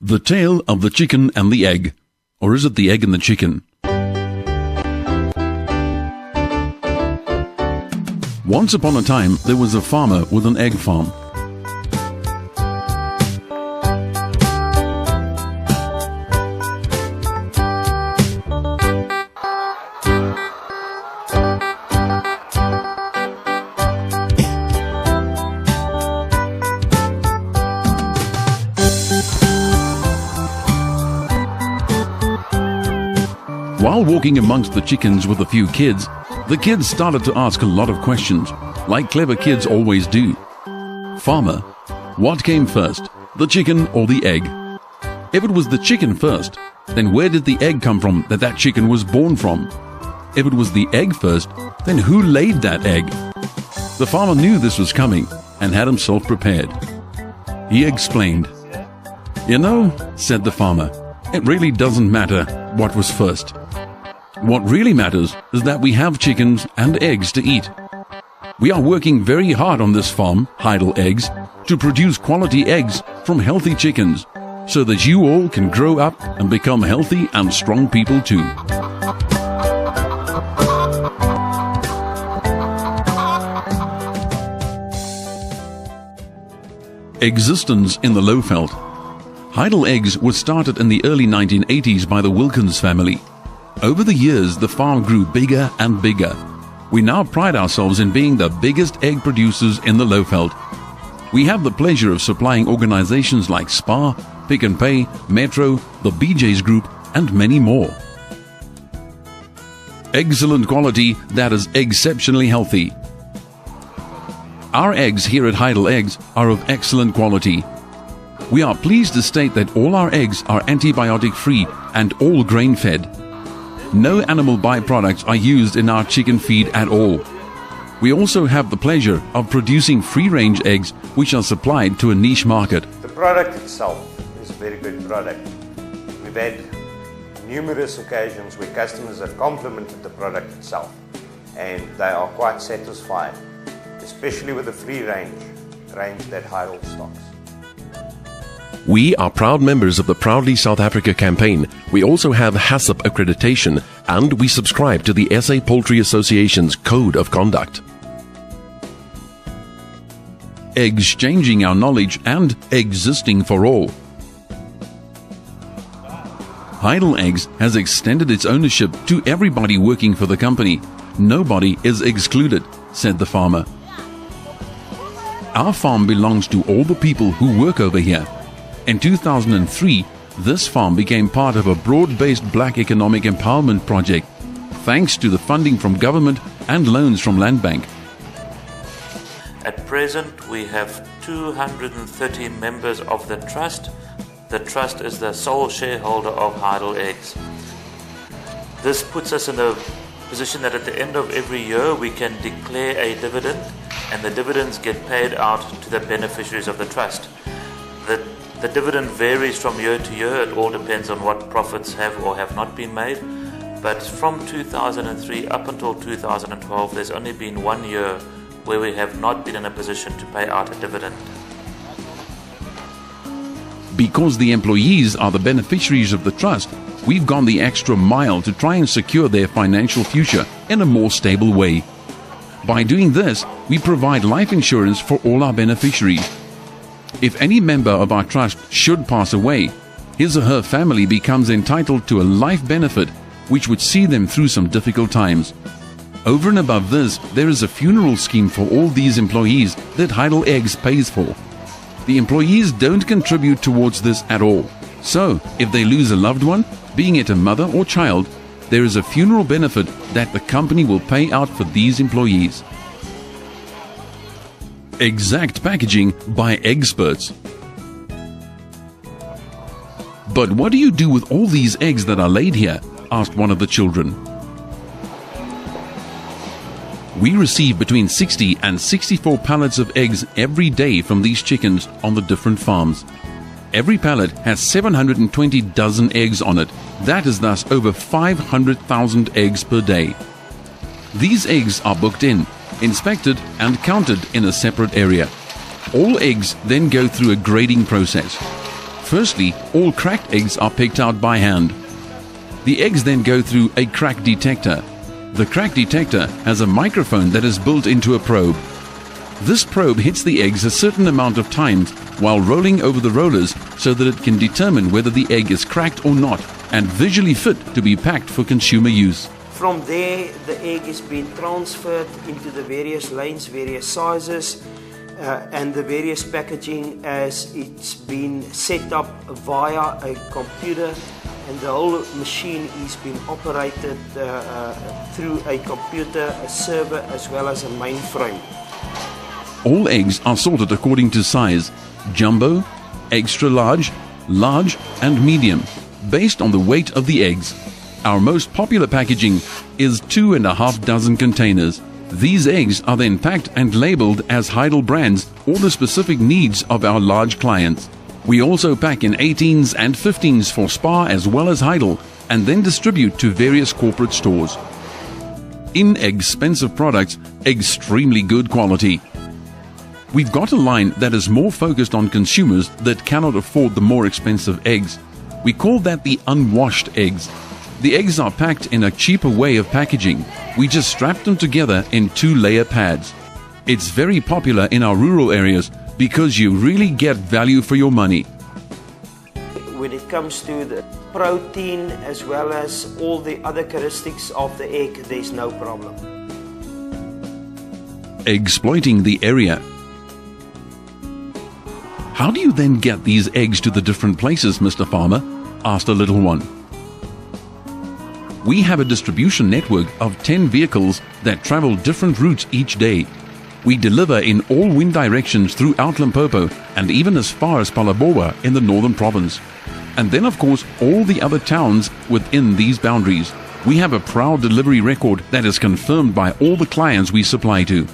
The Tale of the Chicken and the Egg. Or is it the egg and the chicken? Once upon a time, there was a farmer with an egg farm. While walking amongst the chickens with a few kids, the kids started to ask a lot of questions, like clever kids always do. Farmer, what came first, the chicken or the egg? If it was the chicken first, then where did the egg come from that chicken was born from? If it was the egg first, then who laid that egg? The farmer knew this was coming and had himself prepared. He explained. "You know," said the farmer, "it really doesn't matter what was first. What really matters is that we have chickens and eggs to eat. We are working very hard on this farm, Heidel Eggs, to produce quality eggs from healthy chickens, so that you all can grow up and become healthy and strong people too." Existence in the Lowveld. Heidel Eggs was started in the early 1980s by the Wilkins family. Over the years, the farm grew bigger and bigger. We now pride ourselves in being the biggest egg producers in the Lowveld. We have the pleasure of supplying organizations like Spar, Pick n Pay, Metro, the BJ's Group, and many more. Excellent quality that is exceptionally healthy. Our eggs here at Heidel Eggs are of excellent quality. We are pleased to state that all our eggs are antibiotic-free and all grain-fed. No animal byproducts are used in our chicken feed at all. We also have the pleasure of producing free-range eggs which are supplied to a niche market. The product itself is a very good product. We've had numerous occasions where customers have complimented the product itself and they are quite satisfied, especially with the free range that Heidel stocks. We are proud members of the Proudly South Africa campaign. We also have HACCP accreditation and we subscribe to the SA Poultry Association's Code of Conduct. Exchanging our knowledge and existing for all. Heidel Eggs has extended its ownership to everybody working for the company. Nobody is excluded, said the farmer. Our farm belongs to all the people who work over here. In 2003, this farm became part of a broad-based black economic empowerment project, thanks to the funding from government and loans from Land Bank. At present, we have 230 members of the trust. The trust is the sole shareholder of Heidel Eggs. This puts us in a position that at the end of every year we can declare a dividend and the dividends get paid out to the beneficiaries of the trust. The dividend varies from year to year. It all depends on what profits have or have not been made. But from 2003 up until 2012, there's only been 1 year where we have not been in a position to pay out a dividend. Because the employees are the beneficiaries of the trust, we've gone the extra mile to try and secure their financial future in a more stable way. By doing this, we provide life insurance for all our beneficiaries. If any member of our trust should pass away, his or her family becomes entitled to a life benefit which would see them through some difficult times. Over and above this, there is a funeral scheme for all these employees that Heidel Eggs pays for. The employees don't contribute towards this at all. So, if they lose a loved one, being it a mother or child, there is a funeral benefit that the company will pay out for these employees. Exact packaging by experts. "But what do you do with all these eggs that are laid here?" asked one of the children. "We receive between 60 and 64 pallets of eggs every day from these chickens on the different farms. Every pallet has 720 dozen eggs on it. That is thus over 500,000 eggs per day. These eggs are booked in, inspected and counted in a separate area. All eggs then go through a grading process. Firstly, all cracked eggs are picked out by hand. The eggs then go through a crack detector. The crack detector has a microphone that is built into a probe. This probe hits the eggs a certain amount of times while rolling over the rollers so that it can determine whether the egg is cracked or not and visually fit to be packed for consumer use. From there, the egg is being transferred into the various lanes, various sizes, and the various packaging as it's been set up via a computer, and the whole machine is being operated through a computer, a server, as well as a mainframe. All eggs are sorted according to size: jumbo, extra large, large and medium, based on the weight of the eggs. Our most popular packaging is 2.5 dozen containers. These eggs are then packed and labeled as Heidel brands or the specific needs of our large clients. We also pack in 18s and 15s for Spa as well as Heidel and then distribute to various corporate stores. Inexpensive products, extremely good quality. We've got a line that is more focused on consumers that cannot afford the more expensive eggs. We call that the unwashed eggs. The eggs are packed in a cheaper way of packaging. We just strap them together in 2-layer pads. It's very popular in our rural areas because you really get value for your money. When it comes to the protein as well as all the other characteristics of the egg, there's no problem. Exploiting the area. How do you then get these eggs to the different places, Mr. Farmer? Asked a little one. We have a distribution network of 10 vehicles that travel different routes each day. We deliver in all wind directions throughout Limpopo and even as far as Phalaborwa in the northern province. And then, of course, all the other towns within these boundaries. We have a proud delivery record that is confirmed by all the clients we supply to.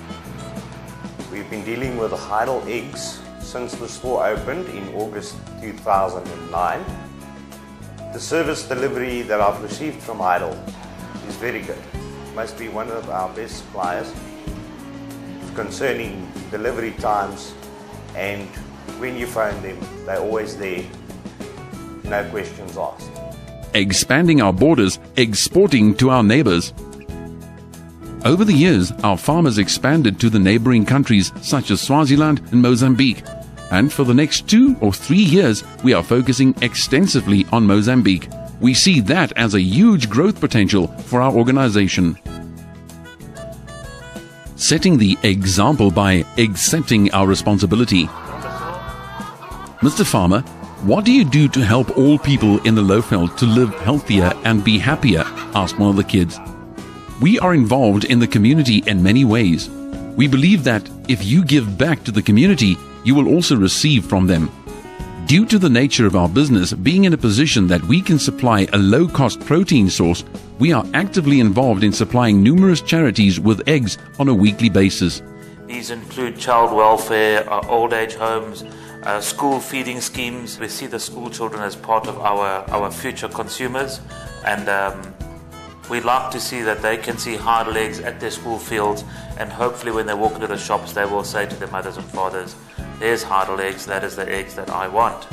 We've been dealing with Heidel Eggs since the store opened in August 2009. The service delivery that I've received from Heidel is very good. Must be one of our best suppliers concerning delivery times, and when you phone them, they're always there, no questions asked. Expanding our borders, exporting to our neighbors. Over the years, our farmers expanded to the neighboring countries such as Swaziland and Mozambique. And for the next 2 or 3 years, we are focusing extensively on Mozambique. We see that as a huge growth potential for our organization. Setting the example by accepting our responsibility. Mr. Farmer, what do you do to help all people in the Lowveld to live healthier and be happier? Asked one of the kids. We are involved in the community in many ways. We believe that if you give back to the community, you will also receive from them. Due to the nature of our business being in a position that we can supply a low-cost protein source, we are actively involved in supplying numerous charities with eggs on a weekly basis. These include child welfare, old age homes, school feeding schemes. We see the school children as part of our future consumers, and we like to see that they can see Heidel Eggs at their school fields, and hopefully when they walk into the shops they will say to their mothers and fathers, "There's Heidel Eggs, that is the eggs that I want."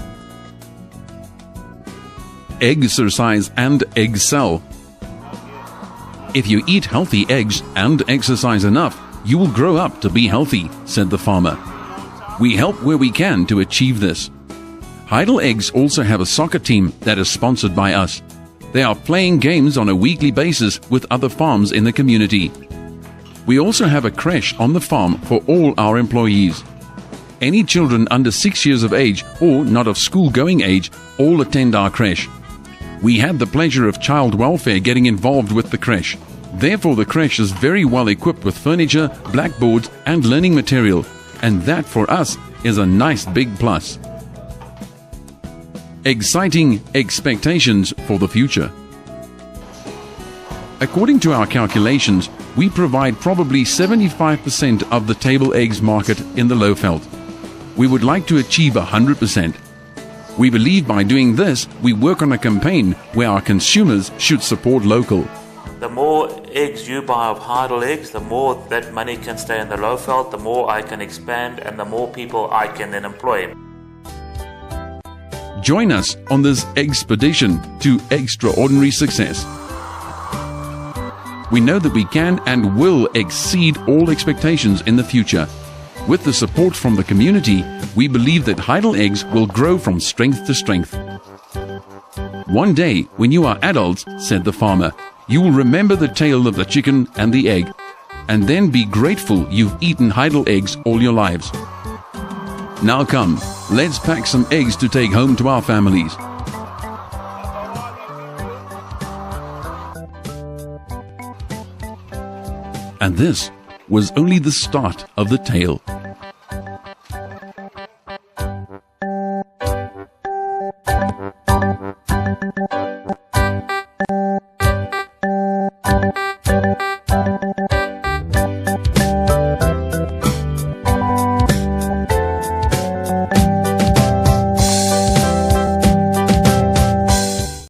Exercise and excel. If you eat healthy eggs and exercise enough, you will grow up to be healthy, said the farmer. We help where we can to achieve this. Heidel Eggs also have a soccer team that is sponsored by us. They are playing games on a weekly basis with other farms in the community. We also have a creche on the farm for all our employees. Any children under 6 years of age or not of school-going age all attend our creche. We had the pleasure of child welfare getting involved with the creche. Therefore, the creche is very well equipped with furniture, blackboards and learning material, and that for us is a nice big plus. Exciting expectations for the future. According to our calculations, we provide probably 75% of the table eggs market in the Lowveld. We would like to achieve 100%. We believe by doing this, we work on a campaign where our consumers should support local. The more eggs you buy of Heidel Eggs, the more that money can stay in the Lowveld, the more I can expand, and the more people I can then employ. Join us on this expedition to extraordinary success. We know that we can and will exceed all expectations in the future. With the support from the community, we believe that Heidel Eggs will grow from strength to strength. One day, when you are adults, said the farmer, you will remember the tale of the chicken and the egg, and then be grateful you've eaten Heidel Eggs all your lives. Now come, let's pack some eggs to take home to our families. And this was only the start of the tale.